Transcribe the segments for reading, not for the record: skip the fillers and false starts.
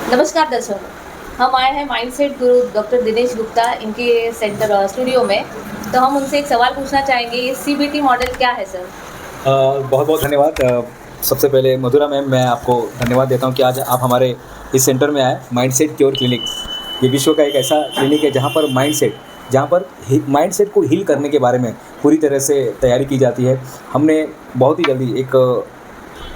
नमस्कार दर्शकों, हम आए हैं माइंडसेट गुरु डॉक्टर दिनेश गुप्ता इनके सेंटर स्टूडियो में। तो हम उनसे एक सवाल पूछना चाहेंगे, ये सीबीटी मॉडल क्या है सर? बहुत बहुत धन्यवाद। सबसे पहले मधुरा मैम, मैं आपको धन्यवाद देता हूँ कि आज आप हमारे इस सेंटर में आए। माइंडसेट क्योर क्लिनिक ये विश्व का एक ऐसा क्लिनिक है जहाँ पर माइंडसेट को हील करने के बारे में पूरी तरह से तैयारी की जाती है। हमने बहुत ही जल्दी एक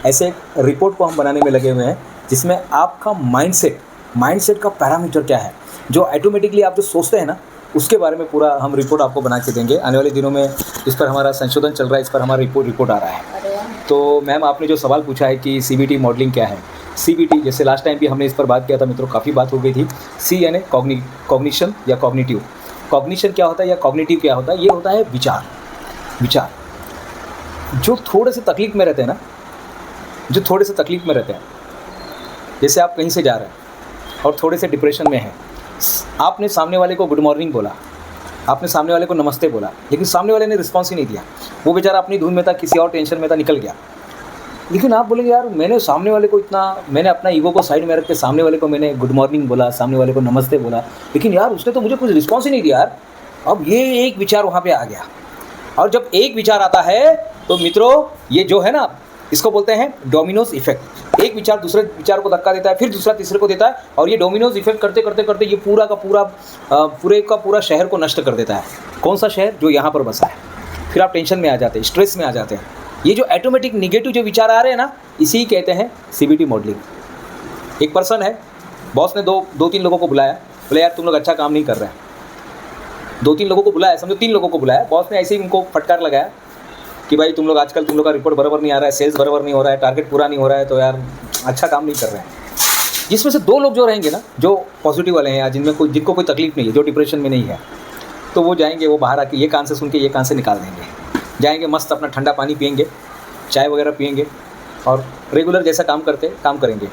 ऐसे रिपोर्ट को हम बनाने में लगे हुए हैं जिसमें आपका माइंडसेट का पैरामीटर क्या है, जो ऑटोमेटिकली आप जो सोचते हैं ना, उसके बारे में पूरा हम रिपोर्ट आपको बना के देंगे। आने वाले दिनों में इस पर हमारा संशोधन चल रहा है, इस पर हमारा रिपोर्ट आ रहा है। अरे वाह। तो मैम, आपने जो सवाल पूछा है कि सीबीटी मॉडलिंग क्या है, सीबीटी जैसे लास्ट टाइम भी हमने इस पर बात किया था मित्रों, काफ़ी बात हो गई थी। सी यानी कॉग्निशन या कॉग्निटिव। कॉग्निशन क्या होता है या कॉग्निटिव क्या होता है? ये होता है विचार जो थोड़े से तकलीफ में रहते हैं ना, जैसे आप कहीं से जा रहे हैं और थोड़े से डिप्रेशन में हैं। आपने सामने वाले को गुड मॉर्निंग बोला, आपने सामने वाले को नमस्ते बोला, लेकिन सामने वाले ने रिस्पॉन्स ही नहीं दिया। वो बेचारा अपनी धुन में था, किसी और टेंशन में था, निकल गया। लेकिन आप बोलेंगे यार, मैंने अपना ईगो को साइड में रख के सामने वाले को मैंने गुड मॉर्निंग बोला, सामने वाले को नमस्ते बोला, लेकिन यार उसने तो मुझे कुछ रिस्पॉन्स ही नहीं दिया यार। अब ये एक विचार वहाँ पे आ गया। और जब एक विचार आता है तो मित्रों, ये जो है ना, इसको बोलते हैं डोमिनोज इफेक्ट। एक विचार दूसरे विचार को धक्का देता है, फिर दूसरा तीसरे को देता है, और ये डोमिनोज इफेक्ट करते करते करते ये पूरे का पूरा शहर को नष्ट कर देता है। कौन सा शहर? जो यहाँ पर बसा है। फिर आप टेंशन में आ जाते हैं, स्ट्रेस में आ जाते हैं। ये जो ऑटोमेटिक निगेटिव जो विचार आ रहे हैं ना, इसी कहते हैं सीबीटी मॉडलिंग। एक पर्सन है, बॉस ने दो तीन लोगों को बुलाया, बोले यार तुम लोग अच्छा काम नहीं कर रहे हैं। 2-3 लोगों को बुलाया, समझो 3 लोगों को बुलाया। बॉस ने ऐसे ही उनको फटकार लगाया कि भाई तुम लोग आजकल का रिपोर्ट बराबर नहीं आ रहा है, सेल्स बराबर नहीं हो रहा है, टारगेट पूरा नहीं हो रहा है, तो यार अच्छा काम नहीं कर रहे हैं। जिसमें से 2 लोग जो रहेंगे ना, जो पॉजिटिव वाले हैं या जिनको कोई तकलीफ नहीं है, जो डिप्रेशन में नहीं है, तो वो जाएंगे, वो बाहर आके ये कान से सुन के ये कान से निकाल देंगे। जाएंगे, मस्त अपना ठंडा पानी पियेंगे, चाय वगैरह पियेंगे, और रेगुलर जैसा काम करेंगे।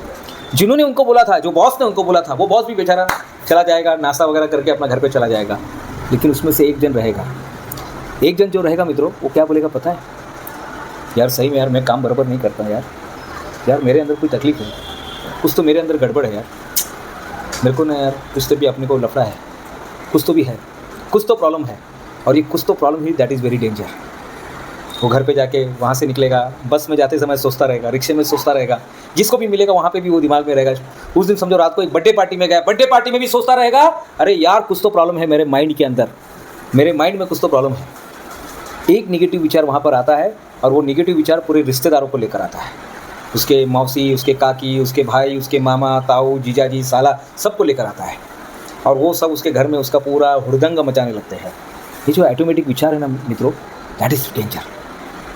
जिन्होंने उनको बोला था, जो बॉस ने उनको बोला था, वो बॉस भी बेचारा चला जाएगा, नाश्ता वगैरह करके अपना घर पे चला जाएगा। लेकिन उसमें से एक जन जो रहेगा मित्रों, वो क्या बोलेगा पता है? यार सही में यार मैं काम बराबर नहीं करता यार मेरे अंदर कोई तकलीफ है, कुछ तो मेरे अंदर गड़बड़ है यार, मेरे को ना यार कुछ तो भी अपने को लफड़ा है, कुछ तो भी है, कुछ तो प्रॉब्लम है। और ये कुछ तो problem he, that is very danger. वो घर पे जाके वहाँ से निकलेगा, बस में जाते समय सोचता रहेगा, रिक्शे में सोचता रहेगा, जिसको भी मिलेगा वहाँ पे भी वो दिमाग में रहेगा। उस दिन समझो रात को एक बर्थडे पार्टी में गया, बर्थडे पार्टी में भी सोचता रहेगा, अरे यार कुछ तो प्रॉब्लम है मेरे माइंड के अंदर, मेरे माइंड में कुछ तो प्रॉब्लम है। एक निगेटिव विचार वहाँ पर आता है, और वो निगेटिव विचार पूरे रिश्तेदारों को लेकर आता है। उसके मौसी, उसके काकी, उसके भाई, उसके मामा, ताऊ, जीजाजी, साला, सबको लेकर आता है। और वो सब उसके घर में उसका पूरा हुड़दंग मचाने लगते हैं। ये जो ऑटोमेटिक विचार है ना मित्रों, दैट इज़ डेंजर।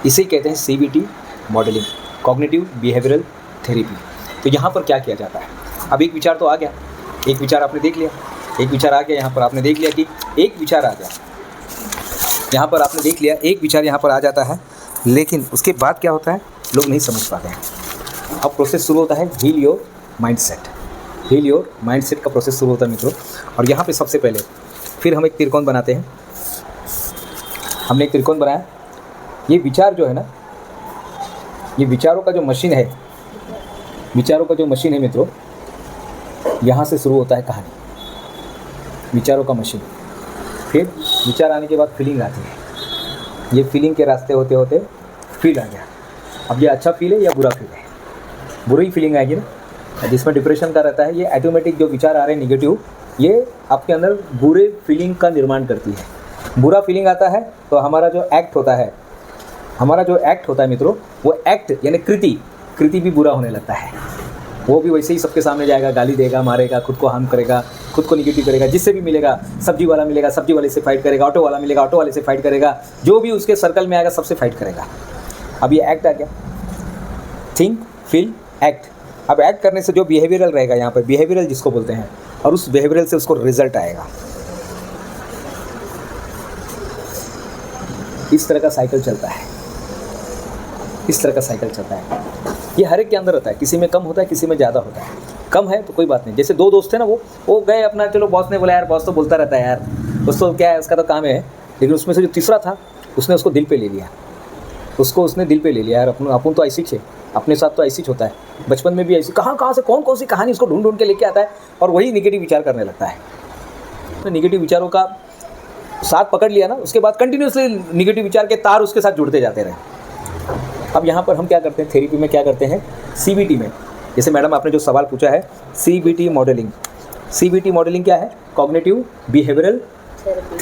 इसे कहते हैं CBT modelling, cognitive behavioural therapy. तो यहाँ पर क्या किया जाता है? अब एक विचार तो आ गया, एक विचार आपने देख लिया, एक विचार आ गया यहाँ पर, आपने देख लिया कि एक विचार आ गया यहाँ पर, आपने देख लिया एक विचार यहाँ पर आ जाता है। लेकिन उसके बाद क्या होता है, लोग नहीं समझ पाते हैं। अब प्रोसेस शुरू होता है हील योर माइंडसेट का प्रोसेस शुरू होता है मित्रों। और यहाँ पे सबसे पहले फिर हम एक त्रिकोण बनाते हैं। हमने एक त्रिकोण बनाया। ये विचार जो है ना, ये विचारों का जो मशीन है मित्रों, यहाँ से शुरू होता है कहानी, विचारों का मशीन। फिर विचार आने के बाद फीलिंग आती है। ये फीलिंग के रास्ते होते होते फील आ गया। अब ये अच्छा फील है या बुरा फील है? बुरी फीलिंग आएगी ना, जिसमें डिप्रेशन का रहता है। ये ऑटोमेटिक जो विचार आ रहे हैं निगेटिव, ये आपके अंदर बुरे फीलिंग का निर्माण करती है। बुरा फीलिंग आता है तो हमारा जो एक्ट होता है मित्रों, वो एक्ट यानी कृति भी बुरा होने लगता है। वो भी वैसे ही सबके सामने जाएगा, गाली देगा, मारेगा, खुद को हार्म करेगा, खुद को निगेटिव करेगा। जिससे भी मिलेगा, सब्जी वाला मिलेगा, सब्जी वाले से फाइट करेगा, ऑटो वाला मिलेगा, ऑटो वाले से फाइट करेगा, जो भी उसके सर्कल में आएगा सबसे फाइट करेगा। अब ये एक्ट आ गया, थिंक फील एक्ट। अब एक्ट करने से जो बिहेवियरल रहेगा, यहाँ पर बिहेवियरल जिसको बोलते हैं, और उस बिहेवियरल से उसको रिजल्ट आएगा। इस तरह का साइकिल चलता है। ये हर एक के अंदर होता है, किसी में कम होता है, किसी में ज़्यादा होता है। कम है तो कोई बात नहीं। जैसे 2 दोस्त थे ना, वो गए अपना, चलो बॉस ने बोला यार, बॉस तो बोलता रहता है यार, उसको क्या है, उसका तो काम है। लेकिन उसमें से जो तीसरा था, उसने उसको दिल पे ले लिया, यार अपन तो ऐसे ही थे, अपने साथ तो ऐसी होता है, बचपन में भी ऐसी कहाँ से कौन सी कहानी उसको ढूंढ के लेके आता है और वही निगेटिव विचार करने लगता है। तो निगेटिव विचारों का साथ पकड़ लिया ना, उसके बाद कंटिन्यूसली निगेटिव विचार के तार उसके साथ जुड़ते जाते रहे। अब यहाँ पर हम क्या करते हैं, थेरेपी में क्या करते हैं, CBT में, जैसे मैडम आपने जो सवाल पूछा है CBT मॉडलिंग। CBT मॉडलिंग क्या है, कॉग्निटिव बिहेवियरल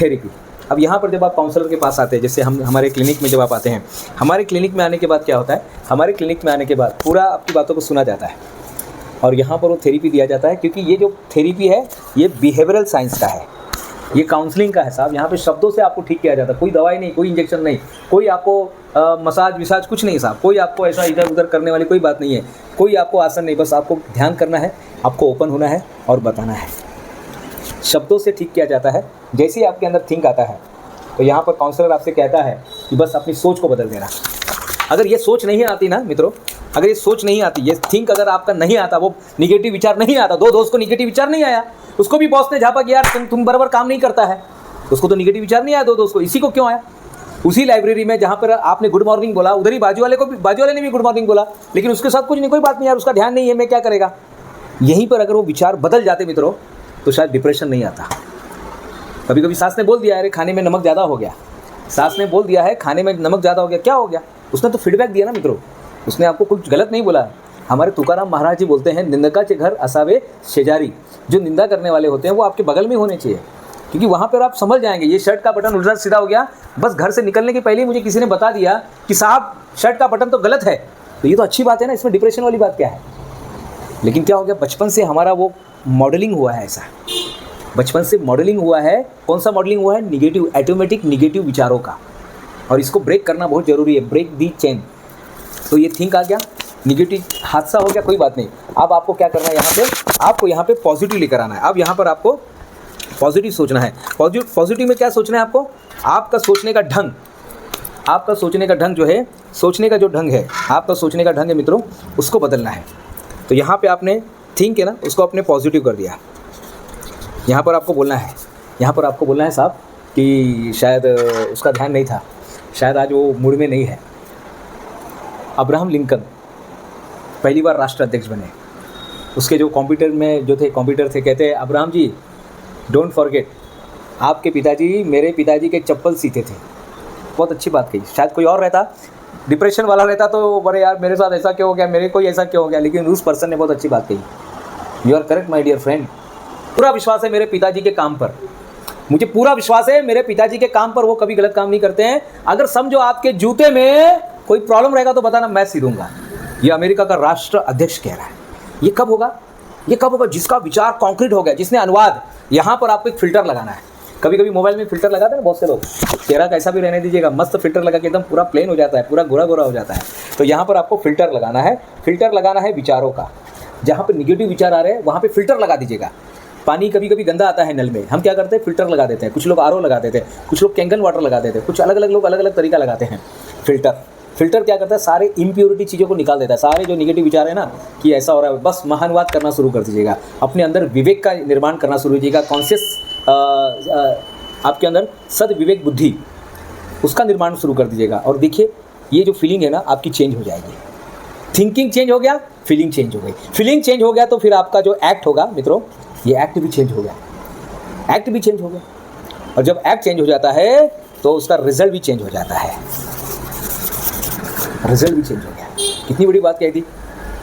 थेरेपी। अब यहाँ पर जब आप काउंसलर के पास आते हैं, जैसे हम हमारे क्लिनिक में जब आप आते हैं, हमारे क्लिनिक में आने के बाद क्या होता है, हमारे क्लिनिक में आने के बाद पूरा आपकी बातों को सुना जाता है और यहाँ पर वो थेरेपी दिया जाता है, क्योंकि ये जो थेरेपी है ये बिहेवियरल साइंस का है, ये काउंसलिंग का है साहब। यहाँ पे शब्दों से आपको ठीक किया जाता है, कोई दवाई नहीं, कोई इंजेक्शन नहीं, कोई आपको मसाज विसाज कुछ नहीं साहब, कोई आपको ऐसा इधर उधर करने वाली कोई बात नहीं है, कोई आपको आसन नहीं, बस आपको ध्यान करना है, आपको ओपन होना है और बताना है। शब्दों से ठीक किया जाता है। जैसे ही आपके अंदर थिंक आता है तो यहाँ पर काउंसलर आपसे कहता है कि बस अपनी सोच को बदल देना। अगर ये सोच नहीं आती ना मित्रों, अगर ये सोच नहीं आती, ये थिंक अगर आपका नहीं आता, वो निगेटिव विचार नहीं आता, दो दोस्त को निगेटिव विचार नहीं आया, उसको भी बॉस ने झापा कि यार तुम बराबर काम नहीं करता है, उसको तो निगेटिव विचार नहीं आया, दो दोस्त को, इसी को क्यों आया? उसी लाइब्रेरी में जहाँ पर आपने गुड मॉर्निंग बोला, उधर ही बाजू वाले ने भी गुड मॉर्निंग बोला, लेकिन उसके साथ कुछ नहीं, कोई बात नहीं यार, उसका ध्यान नहीं है, मैं क्या करेगा। यहीं पर अगर वो विचार बदल जाते मित्रों तो शायद डिप्रेशन नहीं आता। कभी कभी सास ने बोल दिया अरे खाने में नमक ज़्यादा हो गया, सास ने बोल दिया है खाने में नमक ज़्यादा हो गया, क्या हो गया? उसने तो फीडबैक दिया ना मित्रों, उसने आपको कुछ गलत नहीं बोला। हमारे तुकाराम महाराज जी बोलते हैं, निंदकाचे घर असावे शेजारी। जो निंदा करने वाले होते हैं वो आपके बगल में होने चाहिए, क्योंकि वहाँ पर आप समझ जाएंगे ये शर्ट का बटन उल्टा सीधा हो गया, बस घर से निकलने के पहले ही मुझे किसी ने बता दिया कि साहब शर्ट का बटन तो गलत है, तो ये तो अच्छी बात है ना, इसमें डिप्रेशन वाली बात क्या है। लेकिन क्या हो गया, बचपन से हमारा वो मॉडलिंग हुआ है, ऐसा बचपन से मॉडलिंग हुआ है। कौन सा मॉडलिंग हुआ है? निगेटिव, ऑटोमेटिक निगेटिव विचारों का, और इसको ब्रेक करना बहुत ज़रूरी है, ब्रेक दी चेन। तो ये थिंक आ गया, निगेटिव हादसा हो गया, कोई बात नहीं। अब आपको क्या करना है, यहाँ पे आपको यहाँ पे पॉजिटिव लेकर आना है। अब यहाँ पर आपको पॉजिटिव सोचना है। पॉजिटिव में क्या सोचना है आपको? आपका सोचने का ढंग, आपका सोचने का ढंग जो है, सोचने का जो ढंग है, आपका सोचने का ढंग है मित्रों, उसको बदलना है। तो यहाँ पे आपने थिंक है ना, उसको आपने पॉजिटिव कर दिया। यहाँ पर आपको बोलना है, यहाँ पर आपको बोलना है साहब कि शायद उसका ध्यान नहीं था, शायद आज वो मूड में नहीं है। अब्राहम लिंकन पहली बार राष्ट्राध्यक्ष बने, उसके जो कंप्यूटर थे, कहते हैं अब्राहम जी डोंट फॉरगेट, आपके पिताजी मेरे पिताजी के चप्पल सीते थे। बहुत अच्छी बात कही। शायद कोई और रहता, डिप्रेशन वाला रहता तो अरे यार मेरे साथ ऐसा क्यों हो गया, मेरे को ऐसा क्यों हो गया, लेकिन उस पर्सन ने बहुत अच्छी बात कही। You are correct my dear friend, पूरा विश्वास है मेरे पिताजी के काम पर, मुझे पूरा विश्वास है मेरे पिताजी के काम पर, वो कभी गलत काम नहीं करते हैं। अगर समझो आपके जूते में कोई प्रॉब्लम रहेगा तो बताना, मैं सीधूंगा। ये अमेरिका का राष्ट्र अध्यक्ष कह रहा है। ये कब होगा? ये कब होगा? जिसका विचार कॉन्क्रीट हो गया, जिसने अनुवाद। यहाँ पर आपको एक फ़िल्टर लगाना है। कभी कभी मोबाइल में फ़िल्टर लगाते हैं ना बहुत से लोग, चेहरा कैसा भी रहने दीजिएगा, मस्त फ़िल्टर लगा के एकदम पूरा प्लेन हो जाता है, पूरा गोरा गोरा हो जाता है। तो यहाँ पर आपको फ़िल्टर लगाना है। फ़िल्टर लगाना है विचारों का। जहाँ पर निगेटिव विचार आ रहे हैं वहाँ पर फ़िल्टर लगा दीजिएगा। पानी कभी कभी गंदा आता है नल में, हम क्या करते हैं? फ़िल्टर लगा देते हैं। कुछ लोग RO लगा देते हैं, कुछ लोग कैंगन वाटर लगा देते हैं, कुछ अलग अलग लोग अलग अलग तरीका लगाते हैं। फ़िल्टर क्या करता है? सारे इम्प्योरिटी चीज़ों को निकाल देता है। सारे जो निगेटिव विचार है ना कि ऐसा हो रहा है, बस महानुवाद करना शुरू कर दीजिएगा। अपने अंदर विवेक का निर्माण करना शुरू कीजिएगा। कॉन्शियस आपके अंदर सद्विवेक बुद्धि, उसका निर्माण शुरू कर दीजिएगा। और देखिए ये जो फीलिंग है ना आपकी चेंज हो जाएगी। थिंकिंग चेंज हो गया, फीलिंग चेंज हो गई। फीलिंग चेंज हो गया तो फिर आपका जो एक्ट होगा मित्रों, ये एक्ट भी चेंज हो गया। एक्ट भी चेंज हो गया, और जब एक्ट चेंज हो जाता है तो उसका रिजल्ट भी चेंज हो जाता है। रिजल्ट भी चेंज हो गया। कितनी बड़ी बात कही थी।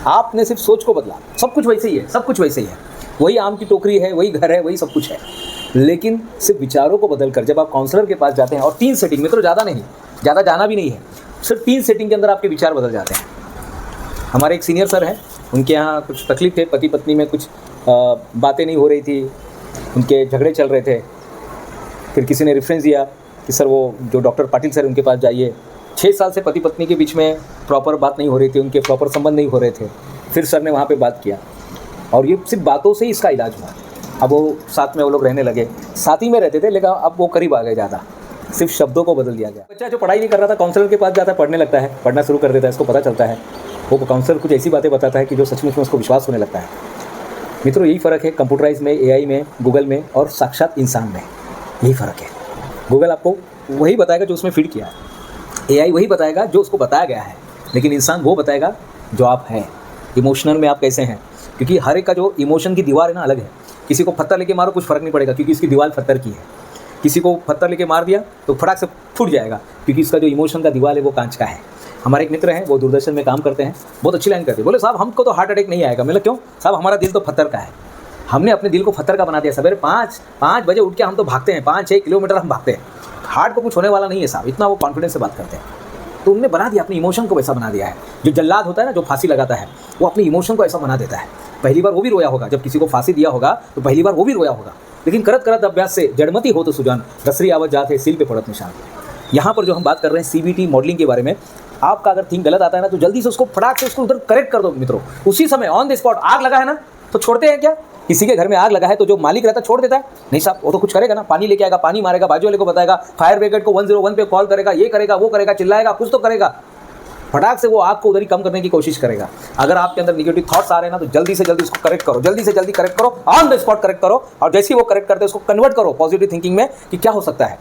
आपने सिर्फ सोच को बदला, सब कुछ वैसे ही है, सब कुछ वैसे ही है। वही आम की टोकरी है, वही घर है, वही सब कुछ है, लेकिन सिर्फ विचारों को बदल कर जब आप काउंसलर के पास जाते हैं, और 3 सेटिंग मित्रों, ज़्यादा नहीं, ज़्यादा जाना भी नहीं है, सिर्फ 3 सेटिंग के अंदर आपके विचार बदल जाते हैं। हमारे एक सीनियर सर हैं, उनके यहाँ कुछ तकलीफ थे, पति पत्नी में कुछ बातें नहीं हो रही थी, उनके झगड़े चल रहे थे। फिर किसी ने रेफरेंस दिया कि सर वो जो डॉक्टर पाटिल सर उनके पास जाइए। 6 साल से पति पत्नी के बीच में प्रॉपर बात नहीं हो रही थी, उनके प्रॉपर संबंध नहीं हो रहे थे। फिर सर ने वहाँ पे बात किया, और ये सिर्फ बातों से ही इसका इलाज हुआ। अब वो साथ में वो लोग रहने लगे, साथ ही में रहते थे, लेकिन अब वो करीब आ गए ज़्यादा, सिर्फ शब्दों को बदल दिया गया। बच्चा जो पढ़ाई नहीं कर रहा था, काउंसलर के पास जाता है, पढ़ने लगता है, पढ़ना शुरू कर देता है, इसको पता चलता है, वो काउंसलर कुछ ऐसी बातें बताता है कि जो सचमुच में उसको विश्वास होने लगता है। मित्रों यही फ़र्क है कंप्यूटराइज में, AI में, गूगल में और साक्षात इंसान में, यही फ़र्क है। गूगल आपको वही बताएगा जो उसमें फीड किया है, AI वही बताएगा जो उसको बताया गया है, लेकिन इंसान वो बताएगा जो आप हैं, इमोशनल में आप कैसे हैं, क्योंकि हर एक का जो इमोशन की दीवार है ना अलग है। किसी को पत्थर लेके मारो कुछ फ़र्क नहीं पड़ेगा क्योंकि इसकी दीवार पत्थर की है, किसी को पत्थर लेके मार दिया तो फटाक से फूट जाएगा क्योंकि इसका जो इमोशन का दीवार है वो कांच का है। हमारे एक मित्र हैं, वो दूरदर्शन में काम करते हैं, बहुत अच्छी लाइन करते हैं, बोले साहब हमको तो हार्ट अटैक नहीं आएगा। मतलब क्यों साहब, हमारा दिल तो पत्थर का है, हमने अपने दिल को पत्थर का बना दिया। सवेरे 5 बजे उठ के हम तो भागते हैं, 5-6 किलोमीटर हम भागते हैं, हार्ट को कुछ होने वाला नहीं है साहब, इतना वो कॉन्फिडेंस से बात करते हैं। तो उन्होंने बना दिया, अपने इमोशन को वैसा बना दिया है। जो जल्लाद होता है ना, जो फांसी लगाता है, वो अपने इमोशन को ऐसा बना देता है। पहली बार वो भी रोया होगा, जब किसी को फांसी दिया होगा तो पहली बार वो भी रोया होगा, लेकिन करत करत अभ्यास से जड़मती हो तो सुजान, रसरी आवत जात है सील पे पड़त निशान। यहाँ पर जो हम बात कर रहे हैं CBT मॉडलिंग के बारे में, आपका अगर थिंक गलत आता है ना तो जल्दी से उसको फटाक से उसको उधर करेक्ट कर दो मित्रों, उसी समय ऑन द स्पॉट। आग लगा है ना तो छोड़ते हैं क्या? किसी के घर में आग लगा है तो जो मालिक रहता है छोड़ देता है? नहीं साहब, वो तो कुछ करेगा ना, पानी लेके आएगा, पानी मारेगा, बाजू वाले को बताएगा, फायर ब्रिगेड को 101 पे कॉल करेगा, ये करेगा वो करेगा, चिल्लाएगा, कुछ तो करेगा, फटाक से वो आग को उधर ही कम करने की कोशिश करेगा। अगर आपके अंदर निगेटिव थॉट्स आ रहे हैं ना तो जल्दी से जल्दी उसको करेक्ट करो, जल्दी से जल्दी करेक्ट करो, ऑन द स्पॉट करेक्ट करो। और जैसे ही वो करेक्ट करते हैं उसको कन्वर्ट करो पॉजिटिव थिंकिंग में कि क्या हो सकता है,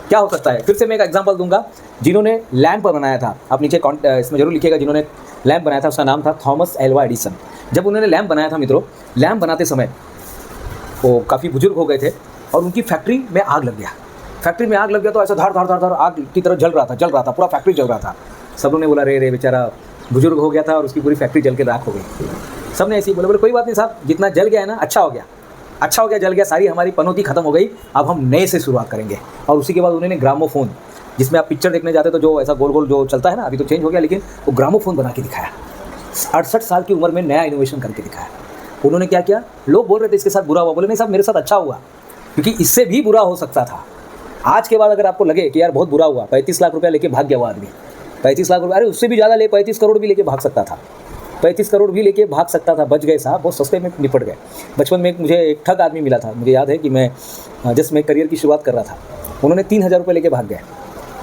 क्या हो सकता है। फिर से मैं एक एग्जांपल दूंगा, जिन्होंने लैंप बनाया था, आप नीचे इसमें जरूर लिखिएगा, जिन्होंने लैंप बनाया था उसका नाम था थॉमस एल्वा एडिसन। जब उन्होंने लैंप बनाया था मित्रों, लैंप बनाते समय वो काफ़ी बुजुर्ग हो गए थे और उनकी फैक्ट्री में आग लग गया। फैक्ट्री में आग लग गया तो ऐसा धार धार धार धार आग की तरह जल रहा था, पूरा फैक्ट्री जल रहा था। सब लोगों ने बोला रे बेचारा बुजुर्ग हो गया था और उसकी पूरी फैक्ट्री जल के राख हो गई। सब ने ऐसे ही बोले कोई बात नहीं साहब, जितना जल गया है ना अच्छा हो गया, जल गया, सारी हमारी पनौती खत्म हो गई, अब हम नए से शुरुआत करेंगे। और उसी के बाद उन्होंने ग्रामोफोन, जिसमें आप पिक्चर देखने जाते तो जो ऐसा गोल गोल जो चलता है ना, अभी तो चेंज हो गया, लेकिन वो ग्रामोफोन बना के दिखाया। 68 साल की उम्र में नया इनोवेशन करके दिखाया। उन्होंने क्या किया, लोग बोल रहे थे इसके साथ बुरा हुआ, बोले नहीं साहब मेरे साथ अच्छा हुआ, क्योंकि इससे भी बुरा हो सकता था। आज के बाद अगर आपको लगे कि यार बहुत बुरा हुआ, 35 लाख रुपया लेके भाग गया वो आदमी, 35 लाख रुपये, अरे उससे भी ज़्यादा 35 करोड़ भी लेके भाग सकता था, 35 करोड़ भी लेके भाग सकता था। बच गए साहब, बहुत सस्ते में निपट गए। बचपन में मुझे एक ठग आदमी मिला था, मुझे याद है कि मैं जस्ट मैं करियर की शुरुआत कर रहा था, उन्होंने 3000 रुपये लेके भाग गए।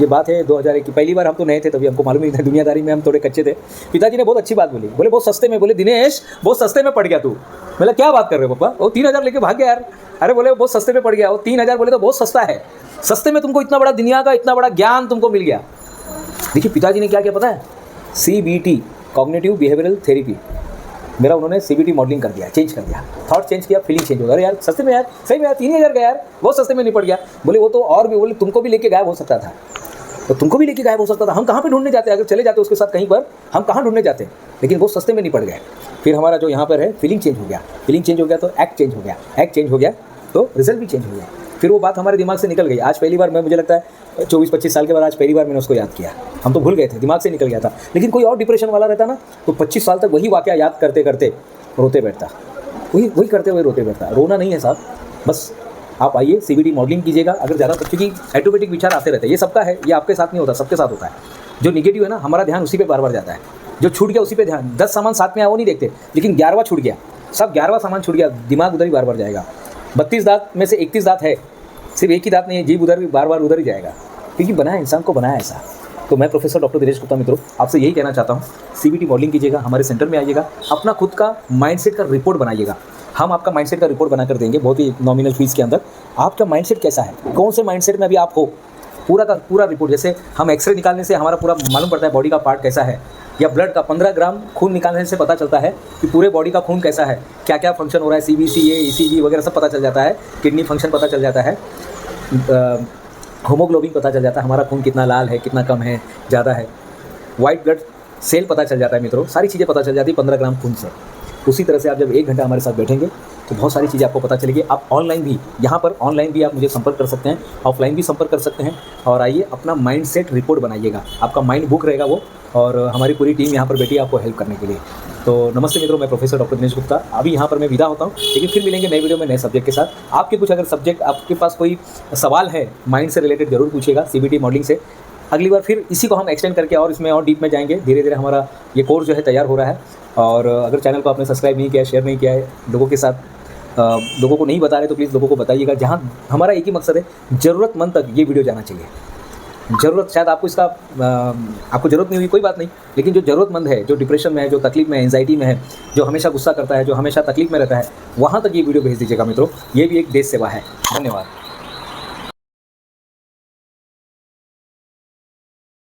ये बात है 2001 की, पहली बार हम तो नए थे तभी, हमको मालूम नहीं था, दुनियादारी में हम थोड़े कच्चे थे। पिताजी ने बहुत अच्छी बात बोली, बोले बहुत सस्ते में, बोले दिनेश बहुत सस्ते में पड़ गया तू। मतलब क्या बात कर रहे हो पापा, वो 3000 लेके भाग गया यार। अरे बोले बहुत सस्ते में पड़ गया, वो 3000 बोले तो बहुत सस्ता है, सस्ते में तुमको इतना बड़ा दुनिया का इतना बड़ा ज्ञान तुमको मिल गया। देखिए पिताजी ने क्या किया पता है, CBT कॉग्निटिव बिहेवियरल थेरेपी, मेरा उन्होंने CBT मॉडलिंग कर दिया, चेंज कर दिया, थॉट चेंज किया, फीलिंग चेंज हो गया। अरे यार सस्ते में यार, सही में यार 3000 का यार बहुत सस्ते में निपट गया। बोले वो तो और भी, बोले तुमको भी लेके गायब हो सकता था, तो तुमको भी लेके गायब हो सकता था, हम कहाँ पे ढूंढने जाते, अगर चले जाते उसके साथ कहीं पर, हम कहाँ ढूंढने जाते, लेकिन वो सस्ते में निपट गए। फिर हमारा जो यहाँ पर है फीलिंग चेंज हो गया, फीलिंग चेंज हो गया तो एक्ट चेंज हो गया, एक्ट चेंज हो गया तो रिजल्ट भी चेंज हो गया। फिर वो बात हमारे दिमाग से निकल गई। आज पहली बार, मैं मुझे लगता है 24-25 साल के बाद आज पहली बार मैंने उसको याद किया। हम तो भूल गए थे, दिमाग से निकल गया था। लेकिन कोई और डिप्रेशन वाला रहता ना तो 25 साल तक वही वाक़या याद करते करते रोते बैठता, वही करते हुए रोते बैठता। रोना नहीं है साहब, बस आप आइए CBT मॉडलिंग कीजिएगा। अगर ज़्यादा, क्योंकि ऑटोमेटिक विचार आते रहते हैं, ये सबका है, ये आपके साथ नहीं होता, सबके साथ होता है। जो निगेटिव है ना, हमारा ध्यान उसी पे बार बार जाता है, जो छूट गया उसी पे ध्यान। 10 सामान साथ में आया वो नहीं देखते, लेकिन 11वां छूट गया, सब 11वां सामान छूट गया, दिमाग उधर ही बार बार जाएगा। 32 दांत में से 31 दांत है, सिर्फ एक ही दांत नहीं है, जीभ उधर भी बार बार उधर ही जाएगा, क्योंकि बनाया इंसान को बनाया ऐसा। तो मैं प्रोफेसर डॉक्टर दिनेश गुप्ता मित्रों आपसे यही कहना चाहता हूँ, CBT मॉडलिंग कीजिएगा, हमारे सेंटर में आइएगा, अपना खुद का माइंडसेट का रिपोर्ट बनाइएगा। हम आपका माइंडसेट का रिपोर्ट बनाकर देंगे, बहुत ही नॉमिनल फीस के अंदर। आपका माइंडसेट कैसा है, कौन से माइंडसेट में अभी आप हो, पूरा का पूरा रिपोर्ट। जैसे हम एक्सरे निकालने से हमारा पूरा मालूम पड़ता है बॉडी का पार्ट कैसा है, या ब्लड का 15 ग्राम खून निकालने से पता चलता है कि पूरे बॉडी का खून कैसा है, क्या क्या फंक्शन हो रहा है, CBC, ECG वगैरह सब पता चल जाता है, किडनी फंक्शन पता चल जाता है, होमोग्लोबिन पता चल जाता है, हमारा खून कितना लाल है, कितना कम है, ज़्यादा है, वाइट ब्लड सेल पता चल जाता है मित्रों, सारी चीज़ें पता चल जाती है 15 ग्राम खून से। उसी तरह से आप जब 1 घंटा हमारे साथ बैठेंगे तो बहुत सारी चीज़ें आपको पता चलेगी। आप ऑनलाइन भी, यहाँ पर ऑनलाइन भी आप मुझे संपर्क कर सकते हैं, ऑफलाइन भी संपर्क कर सकते हैं। और आइए अपना माइंडसेट रिपोर्ट बनाइएगा, आपका माइंड बुक रहेगा वो, और हमारी पूरी टीम यहाँ पर बैठी है आपको हेल्प करने के लिए। तो नमस्ते मित्रों, मैं प्रोफेसर डॉक्टर दिनेश गुप्ता, अभी यहाँ पर मैं विदा होता हूँ, लेकिन फिर मिलेंगे नए वीडियो में नए सब्जेक्ट के साथ। आपके कुछ अगर सब्जेक्ट, आपके पास कोई सवाल है माइंड से रिलेटेड, जरूर पूछिएगा CBT मॉडलिंग से। अगली बार फिर इसी को हम एक्सटेंड करके और इसमें और डीप में जाएंगे। धीरे धीरे हमारा ये कोर्स जो है तैयार हो रहा है। और अगर चैनल को आपने सब्सक्राइब नहीं किया है, शेयर नहीं किया है लोगों के साथ, लोगों को नहीं बता रहे तो प्लीज़ लोगों को बताइएगा। जहाँ हमारा एक ही मकसद है, ज़रूरतमंद तक ये वीडियो जाना चाहिए। ज़रूरत, शायद आपको इसका आपको ज़रूरत नहीं हुई कोई बात नहीं, लेकिन जो ज़रूरतमंद है, जो डिप्रेशन में है, जो तकलीफ में है, एंजाइटी में है, जो हमेशा गुस्सा करता है, जो हमेशा तकलीफ में रहता है, वहाँ तक ये वीडियो भेज दीजिएगा मित्रों। ये भी एक देश सेवा है। धन्यवाद।